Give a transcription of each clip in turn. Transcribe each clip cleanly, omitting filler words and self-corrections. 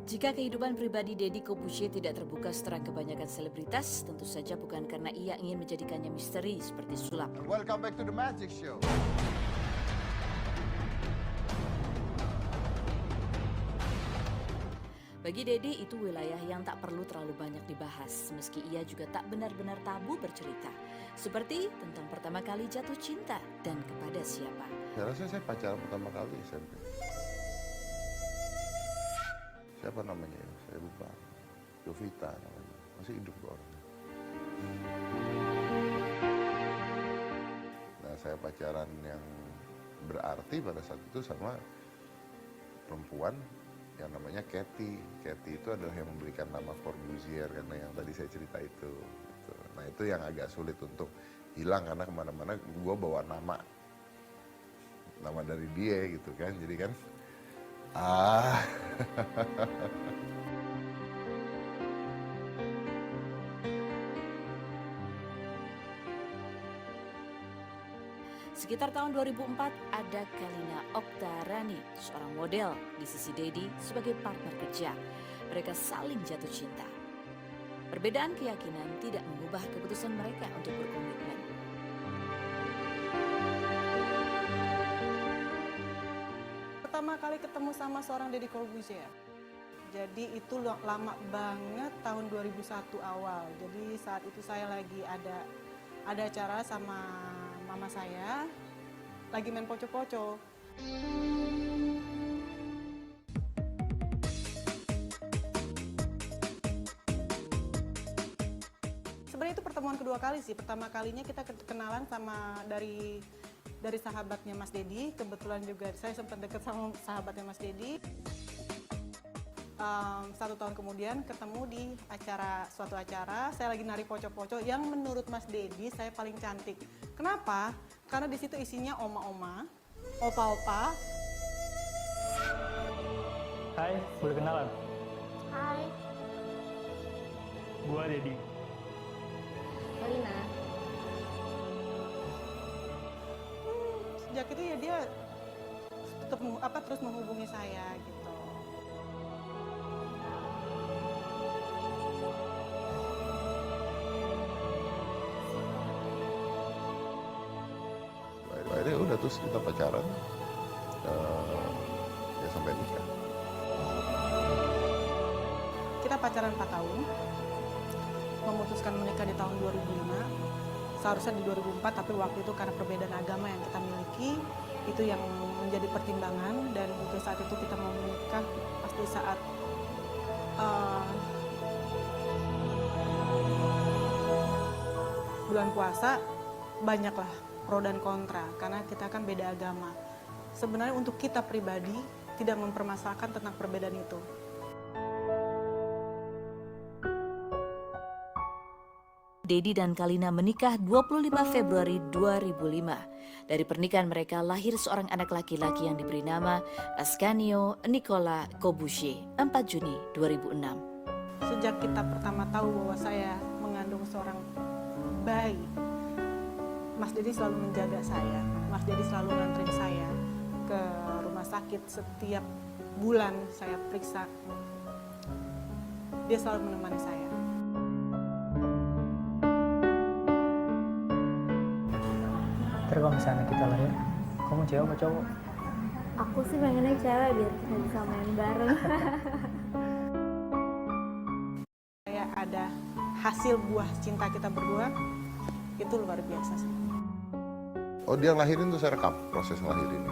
Jika kehidupan pribadi Deddy Corbuzier tidak terbuka seterang kebanyakan selebritas, tentu saja bukan karena ia ingin menjadikannya misteri seperti sulap. Welcome back to the Magic Show. Bagi Deddy itu wilayah yang tak perlu terlalu banyak dibahas, meski ia juga tak benar-benar tabu bercerita. Seperti tentang pertama kali jatuh cinta dan kepada siapa. Saya rasa saya pacaran pertama kali SMP. Siapa namanya ya? Saya lupa. Jovita namanya. Masih hidup tuh orangnya. Nah, saya pacaran yang berarti pada saat itu sama perempuan yang namanya Kathy. Kathy itu adalah yang memberikan nama Corbuzier karena yang tadi saya cerita itu. Gitu. Nah, itu yang agak sulit untuk hilang karena kemana-mana gue bawa nama dari dia gitu kan. Jadi kan Sekitar tahun 2004 ada Kalina Oktarani, seorang model di sisi Deddy sebagai partner kerja. Mereka saling jatuh cinta. Perbedaan keyakinan tidak mengubah keputusan mereka untuk berkomitmen. Pertama kali ketemu sama seorang Deddy Corbuzier. Jadi itu lama banget, tahun 2001 awal. Jadi saat itu saya lagi ada acara sama mama saya, lagi main poco-poco. Sebenarnya itu pertemuan kedua kali sih. Pertama kalinya kita kenalan sama dari sahabatnya Mas Deddy. Kebetulan juga saya sempat deket sama sahabatnya Mas Deddy. 1 tahun kemudian ketemu di suatu acara, saya lagi nari poco-poco yang menurut Mas Deddy saya paling cantik. Kenapa? Karena di situ isinya oma-oma, opa-opa. Hai, boleh kenalan? Hai, Gua Deddy. Kalina. Sejak itu ya dia tetap terus menghubungi saya gitu. akhirnya udah terus kita pacaran ya sampai nikah. Kita pacaran 4 tahun, memutuskan menikah di tahun 2005. Seharusnya di 2004, tapi waktu itu karena perbedaan agama yang kita miliki, itu yang menjadi pertimbangan. Dan untuk saat itu kita mau menikah, pasti saat bulan puasa, banyaklah pro dan kontra, karena kita kan beda agama. Sebenarnya untuk kita pribadi, tidak mempermasalahkan tentang perbedaan itu. Deddy dan Kalina menikah 25 Februari 2005. Dari pernikahan mereka lahir seorang anak laki-laki yang diberi nama Ascanio Nicola Corbuzier 4 Juni 2006. Sejak kita pertama tahu bahwa saya mengandung seorang bayi, Mas Deddy selalu menjaga saya. Mas Deddy selalu nganterin saya ke rumah sakit setiap bulan saya periksa. Dia selalu menemani saya. Ntar kalau misalnya kita lahir, kamu cewek apa cowok? Aku sih pengennya cewek biar kita bisa main bareng. Saya ada hasil buah cinta kita berdua, itu luar biasa sih. Oh, dia ngelahirin tuh saya rekam, proses ngelahirin.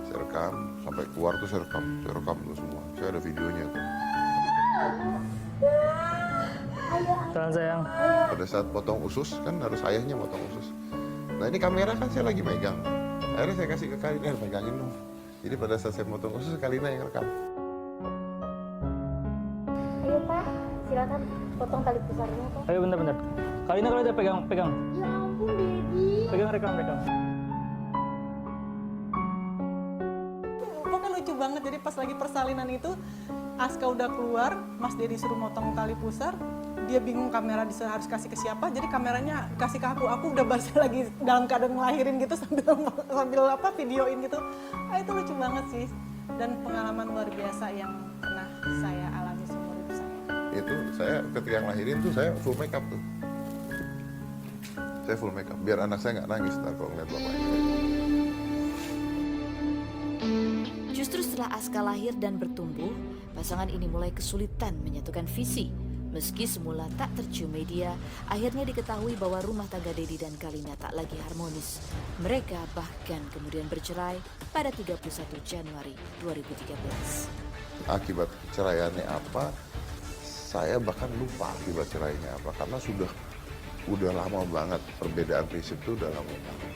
Saya rekam, sampai keluar tuh saya rekam tuh semua. Saya ada videonya tuh. Tahan sayang. Pada saat potong usus, kan harus ayahnya potong usus. Nah, ini kamera kan saya lagi megang. Akhirnya saya kasih ke Kalina, megangin dong. Jadi pada saat saya potong usus, Kalina yang rekam. Ayo Pak, silakan potong tali pusarnya Pak. Ayo bentar. Kalina kalau udah pegang. Ya ampun Deddy. Pegang rekam. Pokoknya lucu banget, jadi pas lagi persalinan itu, Aska udah keluar, Mas Deddy suruh motong tali pusar, dia bingung kamera harus kasih ke siapa, jadi kameranya kasih ke aku udah balik lagi dalam keadaan ngelahirin gitu sambil videoin gitu. Itu lucu banget sih. dan pengalaman luar biasa yang pernah saya alami seumur hidup saya. Itu saya ketika ngelahirin tuh saya full makeup tuh. Saya full makeup biar anak saya nggak nangis ntar kalau ngeliat bapaknya. Justru setelah Aska lahir dan bertumbuh, pasangan ini mulai kesulitan menyatukan visi. Meski semula tak tercium media, akhirnya diketahui bahwa rumah tangga Dedi dan Kalina tak lagi harmonis. Mereka bahkan kemudian bercerai pada 31 Januari 2013. Akibat ceraiannya apa, saya bahkan lupa akibat cerainya apa. Karena udah lama banget perbedaan prinsip itu udah lama banget.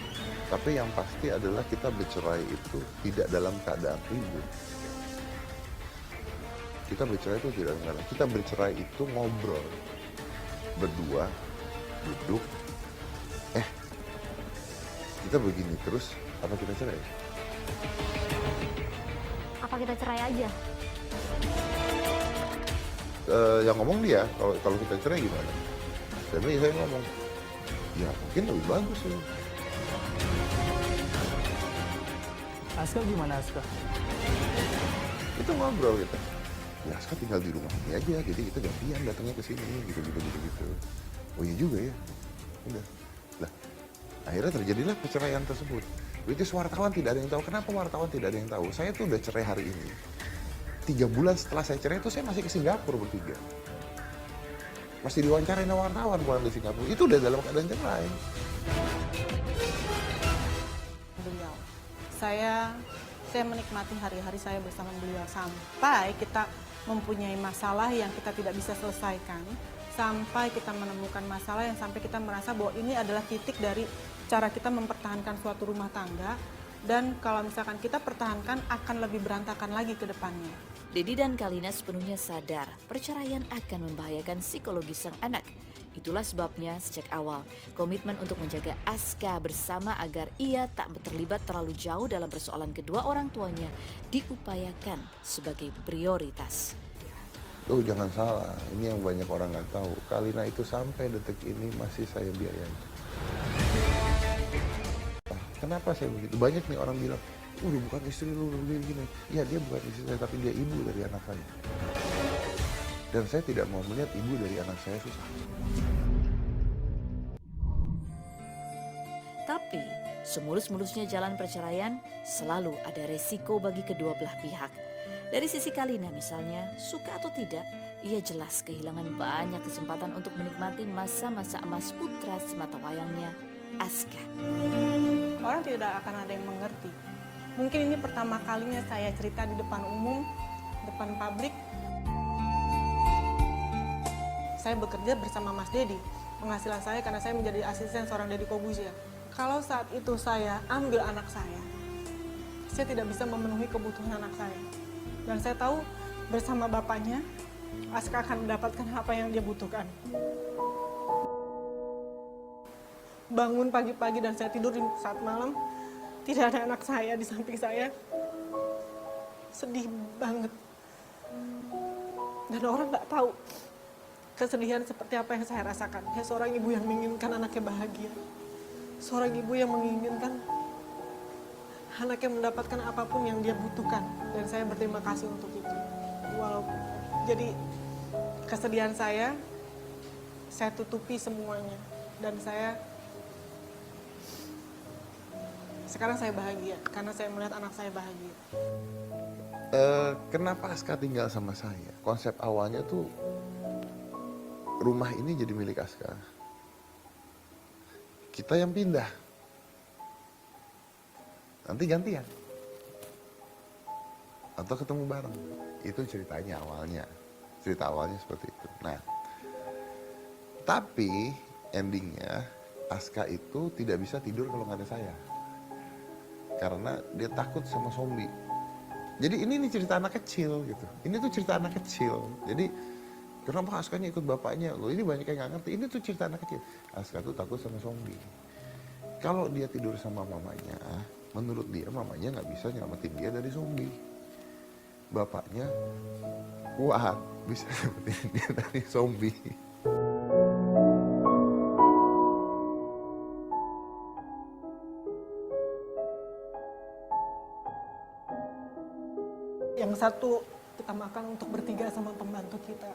Tapi yang pasti adalah kita bercerai itu tidak dalam keadaan ribut. Kita bercerai itu tidak dalam keadaan. Kita bercerai itu ngobrol. Berdua, duduk. Kita begini terus, apa kita cerai? Apa kita cerai aja? Yang ngomong dia, kalau kita cerai gimana? Tapi saya ngomong, ya mungkin lebih bagus ya. Aska gimana Aska? Itu ngobrol gitu. Ya Aska tinggal di rumah ini aja, jadi kita gantian datangnya ke sini gitu. Oh iya juga ya. Udah. Lah, akhirnya terjadilah perceraian tersebut. Which is wartawan tidak ada yang tahu. Kenapa wartawan tidak ada yang tahu? Saya tuh udah cerai hari ini. 3 bulan setelah saya cerai itu saya masih ke Singapura bertiga. Masih diwawancarain wartawan pulang di Singapura. Itu udah dalam keadaan cerai. Beliau, saya menikmati hari-hari saya bersama beliau sampai kita mempunyai masalah yang kita tidak bisa selesaikan, sampai kita menemukan masalah yang sampai kita merasa bahwa ini adalah titik dari cara kita mempertahankan suatu rumah tangga, dan kalau misalkan kita pertahankan akan lebih berantakan lagi ke depannya. Dedi dan Kalina sepenuhnya sadar perceraian akan membahayakan psikologi sang anak. Itulah sebabnya sejak awal komitmen untuk menjaga Aska bersama agar ia tak terlibat terlalu jauh dalam persoalan kedua orang tuanya diupayakan sebagai prioritas. Oh jangan salah, ini yang banyak orang nggak tahu. Kalina itu sampai detik ini masih saya biayain. Kenapa saya begitu? Banyak nih orang bilang, udah bukan istri lu, udah begini. Ya dia bukan istri saya, tapi dia ibu dari anak saya. Dan saya tidak mau melihat ibu dari anak saya susah. Tapi semulus-mulusnya jalan perceraian selalu ada resiko bagi kedua belah pihak. Dari sisi Kalina misalnya, suka atau tidak, ia jelas kehilangan banyak kesempatan untuk menikmati masa-masa emas putra sematawayangnya, Aska. Orang tidak akan ada yang mengerti. Mungkin ini pertama kalinya saya cerita di depan umum, depan publik. Saya bekerja bersama Mas Dedi. Penghasilan saya karena saya menjadi asisten seorang Deddy Corbuzier. Kalau saat itu saya ambil anak saya tidak bisa memenuhi kebutuhan anak saya. Dan saya tahu bersama bapaknya, Aska akan mendapatkan apa yang dia butuhkan. Bangun pagi-pagi dan saya tidur di saat malam, tidak ada anak saya di samping saya. Sedih banget. Dan orang nggak tahu kesedihan seperti apa yang saya rasakan. Saya seorang ibu yang menginginkan anaknya bahagia. Seorang ibu yang menginginkan anaknya mendapatkan apapun yang dia butuhkan. Dan saya berterima kasih untuk itu. Jadi kesedihan saya tutupi semuanya. Dan sekarang saya bahagia karena saya melihat anak saya bahagia. Kenapa Aska tinggal sama saya? Konsep awalnya tuh rumah ini jadi milik Aska. Kita yang pindah. Nanti gantian. Atau ketemu bareng. Itu ceritanya awalnya. Cerita awalnya seperti itu. Nah, tapi endingnya Aska itu tidak bisa tidur kalau nggak ada saya. Karena dia takut sama zombie. Jadi ini cerita anak kecil gitu. Ini tuh cerita anak kecil. Jadi kenapa Askanya ikut bapaknya? Loh ini banyak yang nggak ngerti. Ini tuh cerita anak kecil. Aska tuh takut sama zombie. Kalau dia tidur sama mamanya, menurut dia mamanya nggak bisa nyelamatin dia dari zombie. Bapaknya kuat bisa nyelamatin dia dari zombie. satu kita makan untuk bertiga sama pembantu kita.